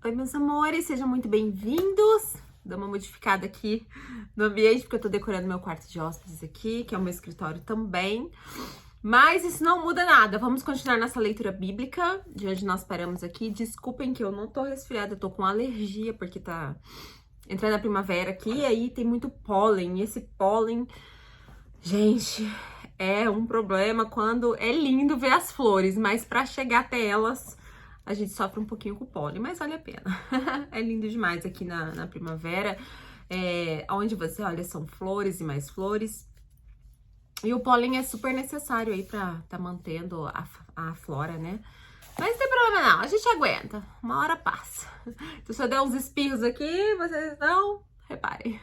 Oi, meus amores, sejam muito bem-vindos. Dou uma modificada aqui no ambiente, porque eu tô decorando meu quarto de hóspedes aqui, que é o meu escritório também. Mas isso não muda nada. Vamos continuar nossa leitura bíblica, de onde nós paramos aqui. Desculpem que eu não tô resfriada, eu tô com alergia, porque tá entrando a primavera aqui, e aí tem muito pólen. E esse pólen, gente, é um problema quando é lindo ver as flores, mas pra chegar até elas, a gente sofre um pouquinho com o pólen, mas vale a pena. É lindo demais aqui na primavera. Onde você olha são flores e mais flores. E o pólen é super necessário aí pra tá mantendo a flora, né? Mas não tem problema não, a gente aguenta. Uma hora passa. Então, se eu der uns espirros aqui, vocês não reparem.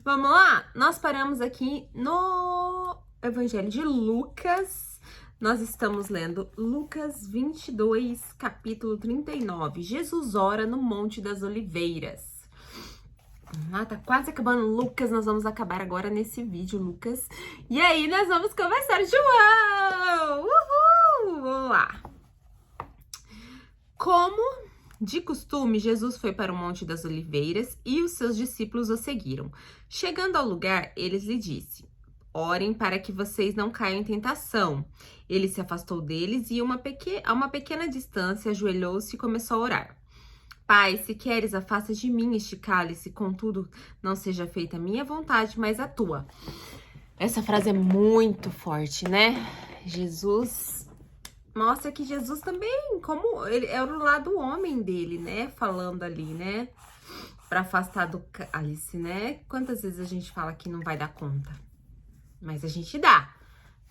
Vamos lá? Nós paramos aqui no Evangelho de Lucas. Nós estamos lendo Lucas 22, capítulo 39. Jesus ora no Monte das Oliveiras. Tá quase acabando Lucas, nós vamos acabar agora nesse vídeo, Lucas. E aí, nós vamos começar João! Uhul! Vamos lá. Como de costume, Jesus foi para o Monte das Oliveiras e os seus discípulos o seguiram. Chegando ao lugar, eles lhe disse: orem para que vocês não caiam em tentação. Ele se afastou deles e, a uma pequena distância, ajoelhou-se e começou a orar. Pai, se queres, afasta de mim este cálice, contudo, não seja feita a minha vontade, mas a tua. Essa frase é muito forte, né? Jesus mostra que Jesus também, como ele é o lado homem dele, né? Falando ali, né? Para afastar do cálice, né? Quantas vezes a gente fala que não vai dar conta? Mas a gente dá,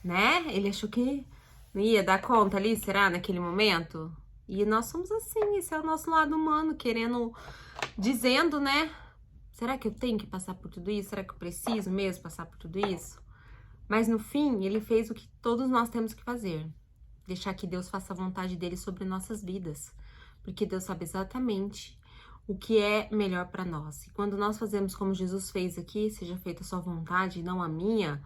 né? Ele achou que não ia dar conta ali, será, naquele momento? E nós somos assim, esse é o nosso lado humano, dizendo, né? Será que eu tenho que passar por tudo isso? Será que eu preciso mesmo passar por tudo isso? Mas no fim, ele fez o que todos nós temos que fazer. Deixar que Deus faça a vontade dele sobre nossas vidas. Porque Deus sabe exatamente o que é melhor para nós. E quando nós fazemos como Jesus fez aqui, seja feita a sua vontade e não a minha,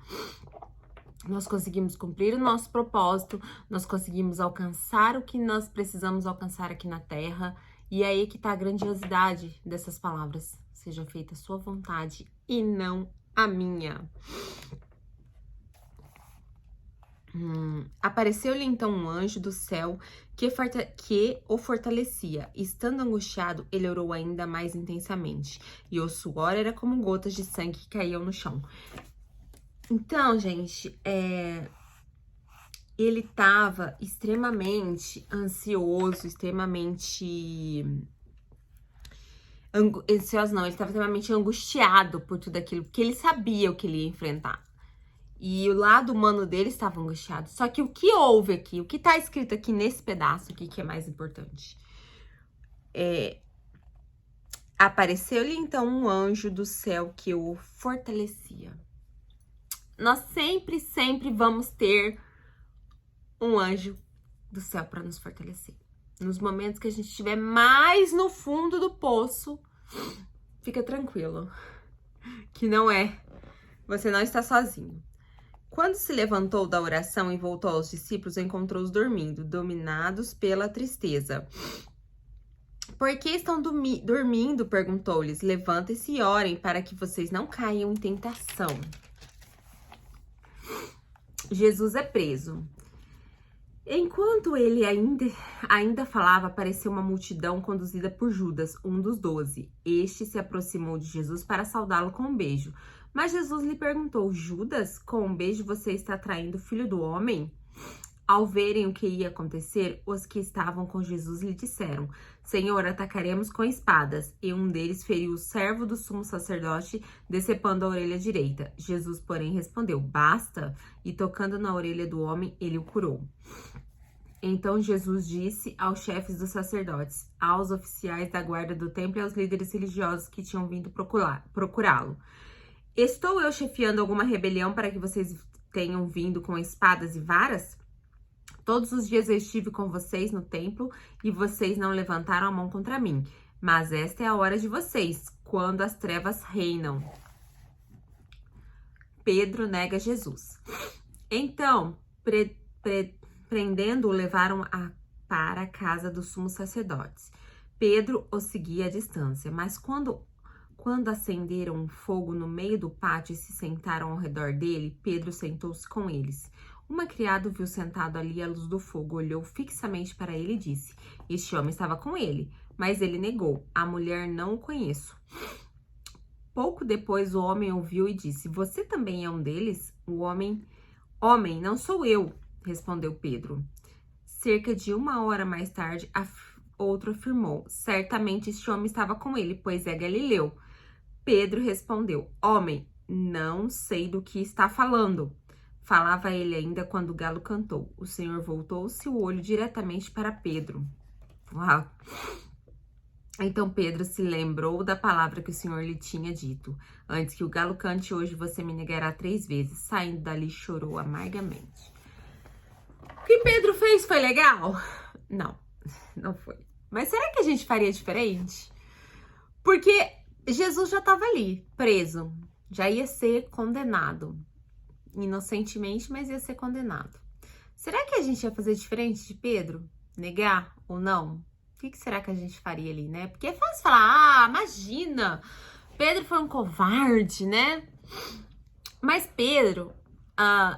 nós conseguimos cumprir o nosso propósito, nós conseguimos alcançar o que nós precisamos alcançar aqui na Terra. E é aí que tá a grandiosidade dessas palavras. Seja feita a sua vontade e não a minha. Apareceu-lhe então um anjo do céu que o fortalecia. Estando angustiado, ele orou ainda mais intensamente. E o suor era como gotas de sangue que caíam no chão. Então, gente, ele estava extremamente ansioso, ansioso não, ele estava extremamente angustiado por tudo aquilo, porque ele sabia o que ele ia enfrentar. E o lado humano dele estava angustiado. Só que o que houve aqui, o que está escrito aqui nesse pedaço aqui, que é mais importante. Apareceu-lhe então um anjo do céu que o fortalecia. Nós sempre, sempre vamos ter um anjo do céu para nos fortalecer. Nos momentos que a gente estiver mais no fundo do poço, fica tranquilo, que você não está sozinho. Quando se levantou da oração e voltou aos discípulos, encontrou-os dormindo, dominados pela tristeza. Por que estão dormindo? Perguntou-lhes. Levantem-se e orem para que vocês não caiam em tentação. Jesus é preso. Enquanto ele ainda falava, apareceu uma multidão conduzida por Judas, um dos 12. Este se aproximou de Jesus para saudá-lo com um beijo. Mas Jesus lhe perguntou: Judas, com um beijo você está traindo o filho do homem? Ao verem o que ia acontecer, os que estavam com Jesus lhe disseram: Senhor, atacaremos com espadas. E um deles feriu o servo do sumo sacerdote, decepando a orelha direita. Jesus, porém, respondeu: Basta. E tocando na orelha do homem, ele o curou. Então Jesus disse aos chefes dos sacerdotes, aos oficiais da guarda do templo e aos líderes religiosos que tinham vindo procurá-lo: Estou eu chefiando alguma rebelião para que vocês tenham vindo com espadas e varas? Todos os dias eu estive com vocês no templo e vocês não levantaram a mão contra mim. Mas esta é a hora de vocês, quando as trevas reinam. Pedro nega Jesus. Então, prendendo-o, levaram para a casa dos sumos sacerdotes. Pedro o seguia à distância, mas quando acenderam um fogo no meio do pátio e se sentaram ao redor dele, Pedro sentou-se com eles. Uma criada o viu sentado ali à luz do fogo, olhou fixamente para ele e disse: Este homem estava com ele. Mas ele negou: A mulher, não o conheço. Pouco depois o homem ouviu e disse: Você também é um deles? O homem: não sou eu, respondeu Pedro. Cerca de 1 hora mais tarde, outro afirmou: Certamente este homem estava com ele, pois é Galileu. Pedro respondeu: Homem, não sei do que está falando. Falava ele ainda quando o galo cantou. O Senhor voltou-se o olho diretamente para Pedro. Uau! Então Pedro se lembrou da palavra que o Senhor lhe tinha dito: Antes que o galo cante, hoje você me negará 3 vezes. Saindo dali, chorou amargamente. O que Pedro fez foi legal? Não, não foi. Mas será que a gente faria diferente? Porque Jesus já estava ali, preso. Já ia ser condenado. Inocentemente, mas ia ser condenado. Será que a gente ia fazer diferente de Pedro? Negar ou não? O que será que a gente faria ali, né? Porque é fácil falar, imagina, Pedro foi um covarde, né? Mas Pedro,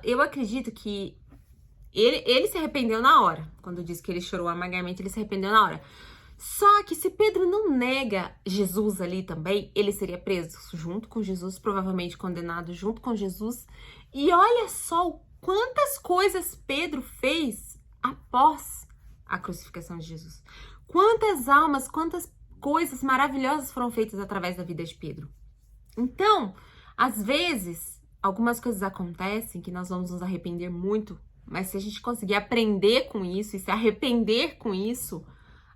eu acredito que ele se arrependeu na hora. Quando disse que ele chorou amargamente, ele se arrependeu na hora. Só que se Pedro não nega Jesus ali também, ele seria preso junto com Jesus, provavelmente condenado junto com Jesus. E olha só quantas coisas Pedro fez após a crucificação de Jesus. Quantas almas, quantas coisas maravilhosas foram feitas através da vida de Pedro. Então, às vezes, algumas coisas acontecem que nós vamos nos arrepender muito, mas se a gente conseguir aprender com isso e se arrepender com isso,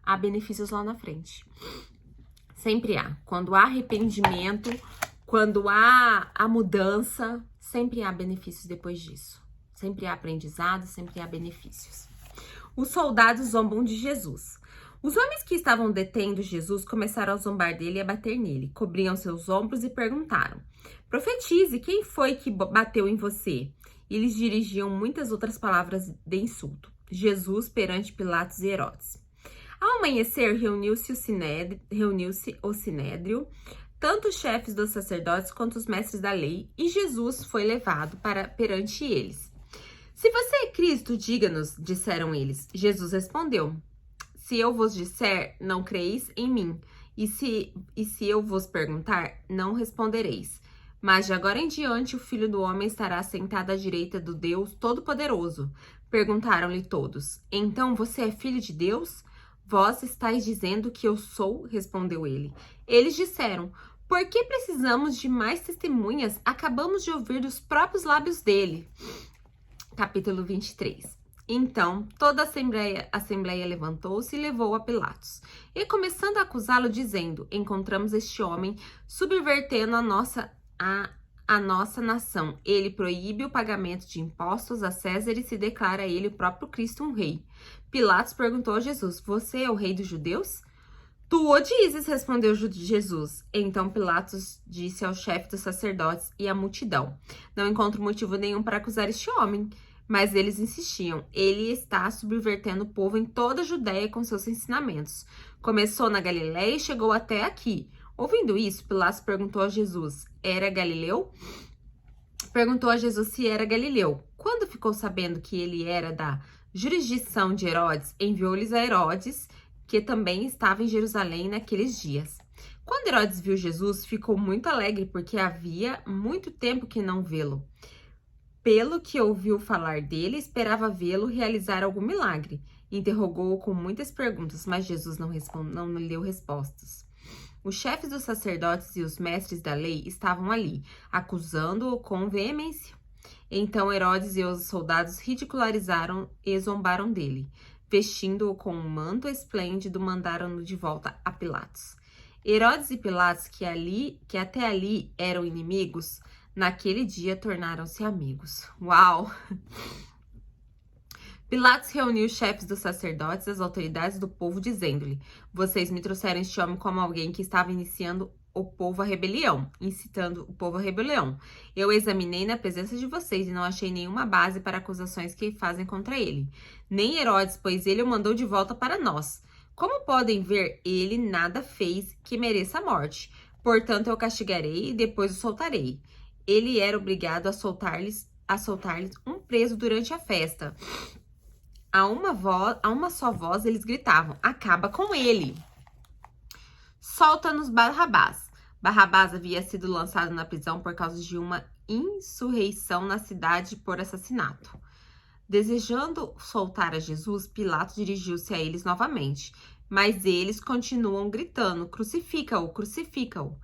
há benefícios lá na frente. Sempre há. Quando há arrependimento, quando há a mudança, sempre há benefícios depois disso. Sempre há aprendizado, sempre há benefícios. Os soldados zombam de Jesus. Os homens que estavam detendo Jesus começaram a zombar dele e a bater nele. Cobriam seus ombros e perguntaram: Profetize, quem foi que bateu em você? E lhes dirigiam muitas outras palavras de insulto. Jesus perante Pilatos e Herodes. Ao amanhecer, reuniu-se o sinédrio, tanto os chefes dos sacerdotes quanto os mestres da lei, e Jesus foi levado perante eles. Se você é Cristo, diga-nos, disseram eles. Jesus respondeu: Se eu vos disser, não creis em mim, e se eu vos perguntar, não respondereis. Mas de agora em diante o Filho do Homem estará sentado à direita do Deus Todo-Poderoso. Perguntaram-lhe todos: Então você é filho de Deus? Vós estáis dizendo que eu sou, respondeu ele. Eles disseram: Por que precisamos de mais testemunhas? Acabamos de ouvir dos próprios lábios dele. Capítulo 23. Então, toda a assembleia levantou-se e levou a Pilatos. E começando a acusá-lo, dizendo: Encontramos este homem subvertendo a nossa nação. Ele proíbe o pagamento de impostos a César e se declara ele o próprio Cristo um rei. Pilatos perguntou a Jesus: Você é o rei dos judeus? Tu o dizes, respondeu Jesus. Então Pilatos disse ao chefe dos sacerdotes e à multidão: Não encontro motivo nenhum para acusar este homem. Mas eles insistiam: Ele está subvertendo o povo em toda a Judéia com seus ensinamentos. Começou na Galiléia e chegou até aqui. Ouvindo isso, Pilatos perguntou a Jesus: Era Galileu? Perguntou a Jesus se era Galileu. Quando ficou sabendo que ele era da jurisdição de Herodes, enviou-lhes a Herodes, que também estava em Jerusalém naqueles dias. Quando Herodes viu Jesus, ficou muito alegre, porque havia muito tempo que não vê-lo. Pelo que ouviu falar dele, esperava vê-lo realizar algum milagre. Interrogou-o com muitas perguntas, mas Jesus não lhe deu respostas. Os chefes dos sacerdotes e os mestres da lei estavam ali, acusando-o com veemência. Então Herodes e os soldados ridicularizaram e zombaram dele. Vestindo-o com um manto esplêndido, mandaram-no de volta a Pilatos. Herodes e Pilatos, que até ali eram inimigos, naquele dia tornaram-se amigos. Uau! Pilatos reuniu os chefes dos sacerdotes e as autoridades do povo, dizendo-lhe: Vocês me trouxeram este homem como alguém que estava incitando o povo à rebelião. Eu examinei na presença de vocês e não achei nenhuma base para acusações que fazem contra ele. Nem Herodes, pois ele o mandou de volta para nós. Como podem ver, ele nada fez que mereça a morte. Portanto, eu castigarei e depois o soltarei. Ele era obrigado a soltar-lhes um preso durante a festa. A uma só voz, eles gritavam: acaba com ele! Solta-nos Barrabás. Barrabás havia sido lançado na prisão por causa de uma insurreição na cidade por assassinato. Desejando soltar a Jesus, Pilatos dirigiu-se a eles novamente, mas eles continuam gritando: crucifica-o, crucifica-o.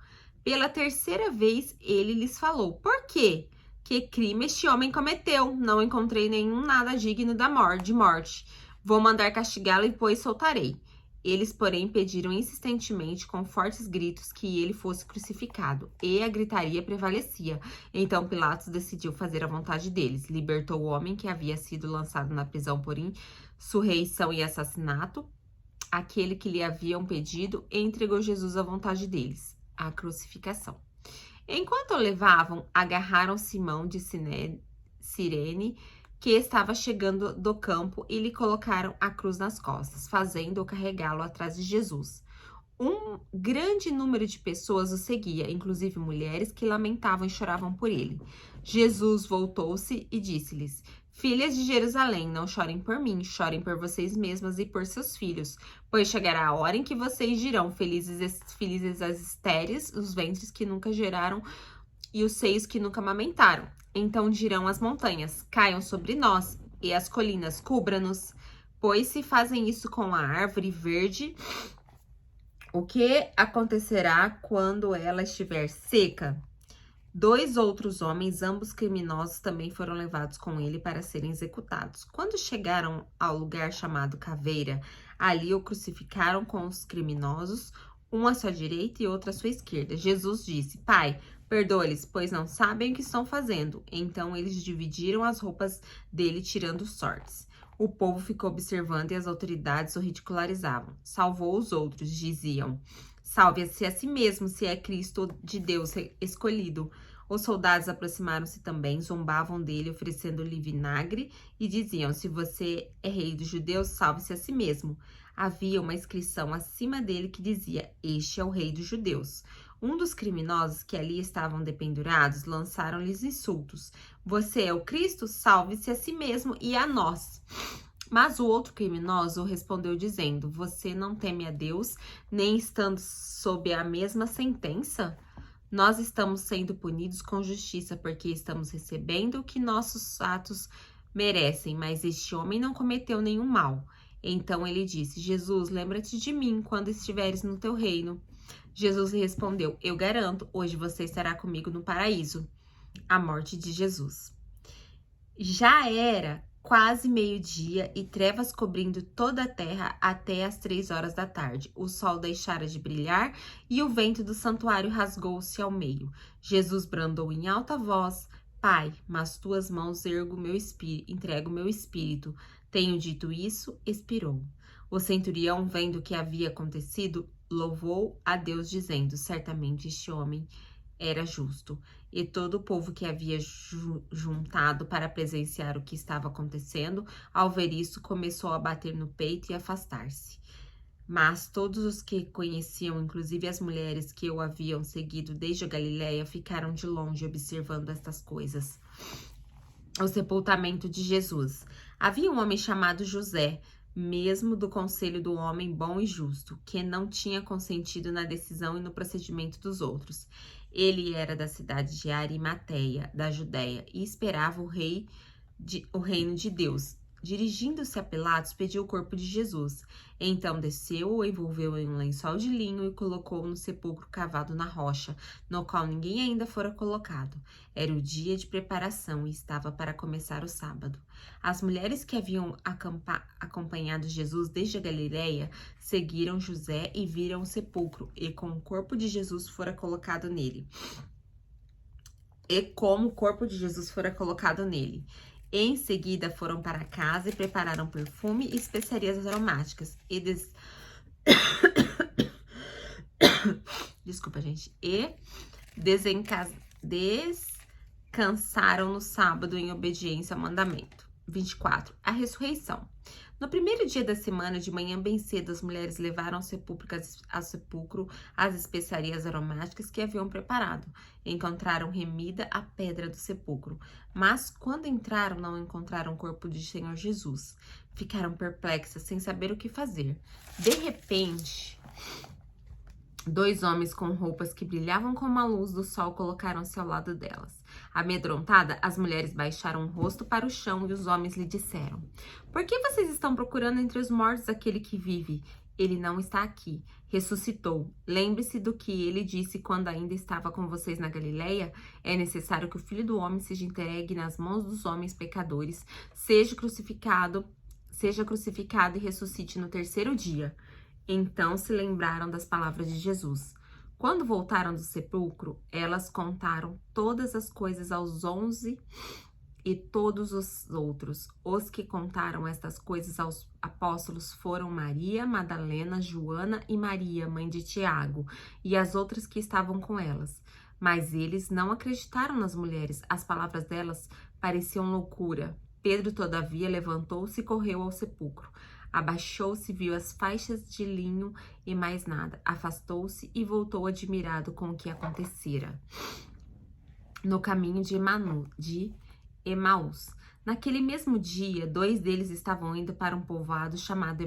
Pela terceira vez, ele lhes falou: por quê? Que crime este homem cometeu? Não encontrei nenhum nada digno de morte. Vou mandar castigá-lo e depois soltarei. Eles, porém, pediram insistentemente, com fortes gritos, que ele fosse crucificado, e a gritaria prevalecia. Então Pilatos decidiu fazer a vontade deles. Libertou o homem que havia sido lançado na prisão por insurreição e assassinato, aquele que lhe haviam pedido, e entregou Jesus à vontade deles, a crucificação. Enquanto o levavam, agarraram Simão de Cirene, que estava chegando do campo, e lhe colocaram a cruz nas costas, fazendo-o carregá-lo atrás de Jesus. Um grande número de pessoas o seguia, inclusive mulheres que lamentavam e choravam por ele. Jesus voltou-se e disse-lhes: filhas de Jerusalém, não chorem por mim, chorem por vocês mesmas e por seus filhos, pois chegará a hora em que vocês dirão: felizes as estéreis, os ventres que nunca geraram e os seios que nunca amamentaram. Então dirão as montanhas: caiam sobre nós, e as colinas: cubra-nos. Pois se fazem isso com a árvore verde, o que acontecerá quando ela estiver seca? 2 outros homens, ambos criminosos, também foram levados com ele para serem executados. Quando chegaram ao lugar chamado Caveira, ali o crucificaram com os criminosos, um à sua direita e outro à sua esquerda. Jesus disse: Pai, perdoa-lhes, pois não sabem o que estão fazendo. Então eles dividiram as roupas dele, tirando sortes. O povo ficou observando e as autoridades o ridicularizavam. Salvou os outros, diziam: salve-se a si mesmo, se é Cristo de Deus escolhido. Os soldados aproximaram-se também, zombavam dele, oferecendo-lhe vinagre, e diziam: se você é rei dos judeus, salve-se a si mesmo. Havia uma inscrição acima dele que dizia: este é o rei dos judeus. Um dos criminosos que ali estavam dependurados lançaram-lhes insultos: você é o Cristo? Salve-se a si mesmo e a nós. Mas o outro criminoso respondeu dizendo: você não teme a Deus, nem estando sob a mesma sentença? Nós estamos sendo punidos com justiça, porque estamos recebendo o que nossos atos merecem, mas este homem não cometeu nenhum mal. Então ele disse: Jesus, lembra-te de mim quando estiveres no teu reino. Jesus lhe respondeu: eu garanto, hoje você estará comigo no paraíso. A morte de Jesus. Já era quase meio-dia e trevas cobrindo toda a terra até as 3 horas da tarde. O sol deixara de brilhar e o vento do santuário rasgou-se ao meio. Jesus bradou em alta voz: Pai, nas tuas mãos entrego meu espírito. Tenho dito isso, expirou. O centurião, vendo o que havia acontecido, louvou a Deus, dizendo: certamente este homem era justo. E todo o povo que havia juntado para presenciar o que estava acontecendo, ao ver isso, começou a bater no peito e afastar-se. Mas todos os que conheciam, inclusive as mulheres que o haviam seguido desde a Galiléia, ficaram de longe observando estas coisas. O sepultamento de Jesus. Havia um homem chamado José, mesmo do conselho do homem bom e justo, que não tinha consentido na decisão e no procedimento dos outros. Ele era da cidade de Arimateia, da Judéia, e esperava o reino de Deus. Dirigindo-se a Pilatos, pediu o corpo de Jesus. Então desceu, o envolveu em um lençol de linho e colocou-o no sepulcro cavado na rocha, no qual ninguém ainda fora colocado. Era o dia de preparação e estava para começar o sábado. As mulheres que haviam acompanhado Jesus desde a Galiléia seguiram José e viram o sepulcro, e como o corpo de Jesus fora colocado nele. Em seguida, foram para casa e prepararam perfume e especiarias aromáticas. Desculpa, gente. E descansaram no sábado em obediência ao mandamento. 24. A ressurreição. No primeiro dia da semana, de manhã bem cedo, as mulheres levaram ao sepulcro as especiarias aromáticas que haviam preparado. Encontraram remida a pedra do sepulcro, mas quando entraram, não encontraram o corpo de Senhor Jesus. Ficaram perplexas, sem saber o que fazer. De repente, dois homens com roupas que brilhavam como a luz do sol colocaram-se ao lado delas. Amedrontada, as mulheres baixaram o rosto para o chão e os homens lhe disseram: Por que vocês estão procurando entre os mortos aquele que vive? Ele não está aqui. Ressuscitou. Lembre-se do que ele disse quando ainda estava com vocês na Galileia. É necessário que o Filho do Homem seja entregue nas mãos dos homens pecadores, seja crucificado e ressuscite no terceiro dia. Então se lembraram das palavras de Jesus. Quando voltaram do sepulcro, elas contaram todas as coisas aos 11 e todos os outros. Os que contaram estas coisas aos apóstolos foram Maria, Madalena, Joana e Maria, mãe de Tiago, e as outras que estavam com elas. Mas eles não acreditaram nas mulheres. As palavras delas pareciam loucura. Pedro, todavia, levantou-se e correu ao sepulcro. Abaixou-se, viu as faixas de linho e mais nada. Afastou-se e voltou admirado com o que acontecera. No caminho de Emaús. Naquele mesmo dia, dois deles estavam indo para um povoado chamado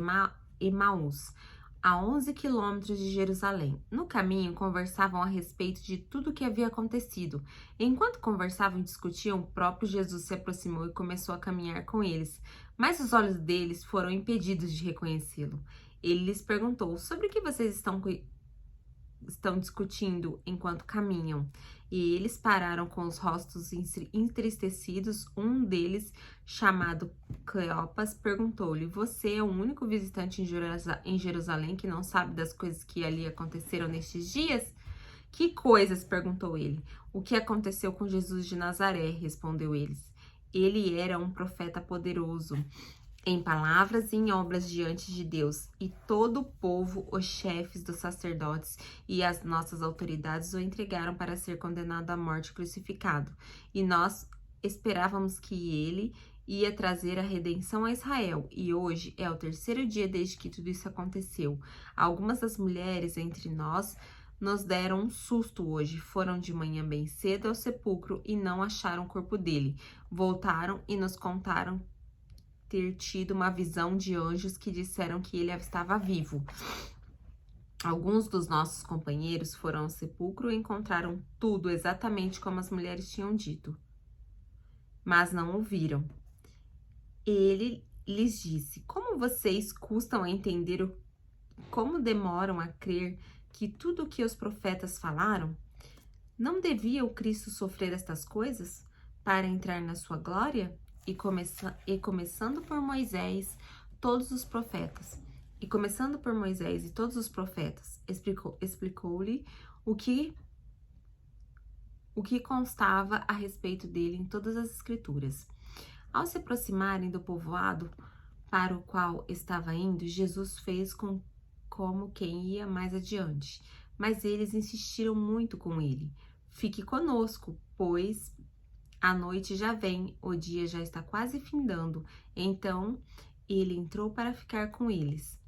Emaús, a 11 quilômetros de Jerusalém. No caminho, conversavam a respeito de tudo o que havia acontecido. Enquanto conversavam e discutiam, o próprio Jesus se aproximou e começou a caminhar com eles. Mas os olhos deles foram impedidos de reconhecê-lo. Ele lhes perguntou: Sobre o que vocês estão discutindo enquanto caminham? E eles pararam com os rostos entristecidos. Um deles, chamado Cleopas, perguntou-lhe: Você é o único visitante em Jerusalém que não sabe das coisas que ali aconteceram nestes dias? Que coisas? Perguntou ele. O que aconteceu com Jesus de Nazaré? Respondeu eles. Ele era um profeta poderoso em palavras e em obras diante de Deus, e todo o povo, os chefes dos sacerdotes e as nossas autoridades o entregaram para ser condenado à morte crucificado. E nós esperávamos que ele ia trazer a redenção a Israel, e hoje é o terceiro dia desde que tudo isso aconteceu. Algumas das mulheres entre nós nos deram um susto hoje. Foram de manhã bem cedo ao sepulcro e não acharam o corpo dele. Voltaram e nos contaram ter tido uma visão de anjos que disseram que ele estava vivo. Alguns dos nossos companheiros foram ao sepulcro e encontraram tudo exatamente como as mulheres tinham dito, mas não o viram. Ele lhes disse: Como vocês custam a entender como demoram a crer que tudo o que os profetas falaram? Não devia o Cristo sofrer estas coisas para entrar na sua glória? E começando por Moisés, todos os profetas. E começando por Moisés e todos os profetas, explicou-lhe o que constava a respeito dele em todas as escrituras. Ao se aproximarem do povoado para o qual estava indo, Jesus fez como quem ia mais adiante. Mas eles insistiram muito com ele: Fique conosco, pois a noite já vem, o dia já está quase findando. Então ele entrou para ficar com eles.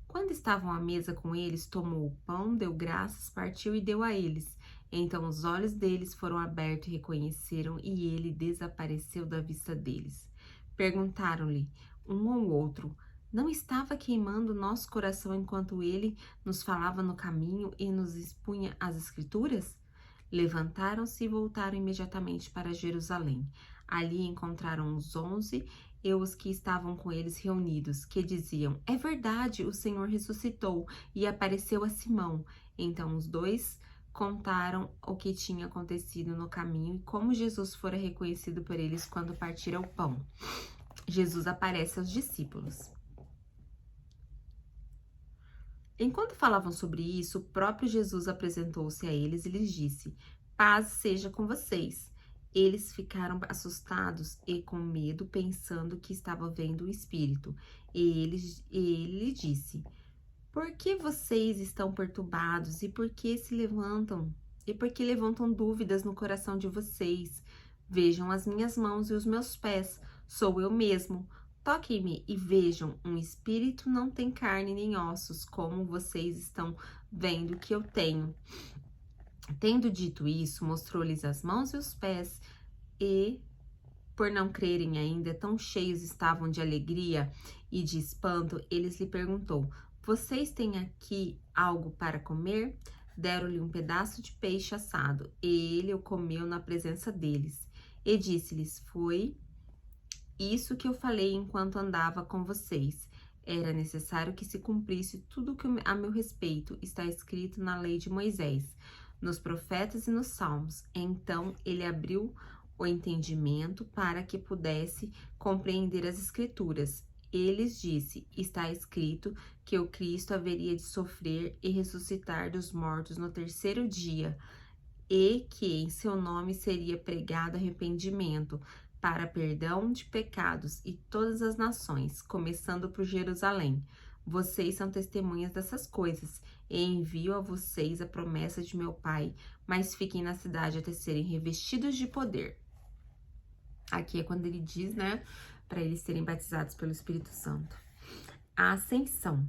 Quando estavam à mesa com eles, tomou o pão, deu graças, partiu e deu a eles. Então os olhos deles foram abertos e reconheceram, e ele desapareceu da vista deles. Perguntaram-lhe um ao outro: Não estava queimando nosso coração enquanto ele nos falava no caminho e nos expunha as escrituras? Levantaram-se e voltaram imediatamente para Jerusalém. Ali encontraram os 11 e os que estavam com eles reunidos, que diziam: É verdade, o Senhor ressuscitou e apareceu a Simão. Então os dois contaram o que tinha acontecido no caminho e como Jesus fora reconhecido por eles quando partira o pão. Jesus aparece aos discípulos. Enquanto falavam sobre isso, o próprio Jesus apresentou-se a eles e lhes disse: Paz seja com vocês. Eles ficaram assustados e com medo, pensando que estavam vendo o espírito. E ele lhe disse: Por que vocês estão perturbados e por que levantam dúvidas no coração de vocês? Vejam as minhas mãos e os meus pés. Sou eu mesmo. toquem-me e vejam, um espírito não tem carne nem ossos, como vocês estão vendo que eu tenho. Tendo dito isso, mostrou-lhes as mãos e os pés, e, por não crerem ainda, tão cheios estavam de alegria e de espanto, eles lhe perguntou: vocês têm aqui algo para comer? Deram-lhe um pedaço de peixe assado, e ele o comeu na presença deles. E disse-lhes: foi isso que eu falei enquanto andava com vocês. Era necessário que se cumprisse tudo que a meu respeito está escrito na lei de Moisés, nos profetas e nos salmos. Então ele abriu o entendimento para que pudesse compreender as escrituras. Eles disse: está escrito que o Cristo haveria de sofrer e ressuscitar dos mortos no terceiro dia, e que em seu nome seria pregado arrependimento para perdão de pecados e todas as nações, começando por Jerusalém. Vocês são testemunhas dessas coisas, e envio a vocês a promessa de meu Pai, mas fiquem na cidade até serem revestidos de poder. Aqui é quando ele diz, né, para eles serem batizados pelo Espírito Santo. A ascensão.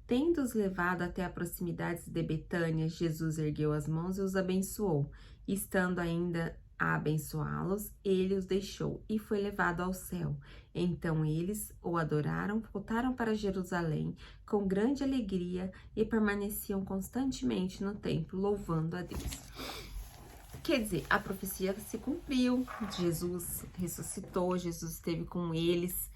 Tendo-os levado até a proximidade de Betânia, Jesus ergueu as mãos e os abençoou. Estando ainda a abençoá-los, ele os deixou e foi levado ao céu. Então eles o adoraram, voltaram para Jerusalém com grande alegria e permaneciam constantemente no templo, louvando a Deus. Quer dizer, a profecia se cumpriu, Jesus ressuscitou, Jesus esteve com eles.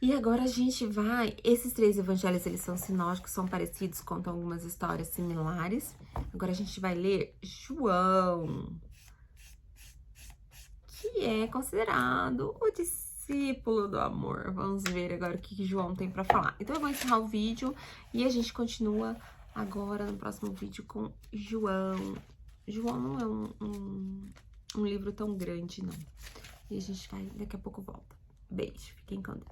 E agora a gente vai, esses 3 evangelhos, eles são sinóticos, são parecidos, contam algumas histórias similares. Agora a gente vai ler João, que é considerado o discípulo do amor. Vamos ver agora o que João tem para falar. Então eu vou encerrar o vídeo e a gente continua agora no próximo vídeo com João. João não é um livro tão grande, não. E a gente vai, daqui a pouco volta. Beijo, fiquem com Deus.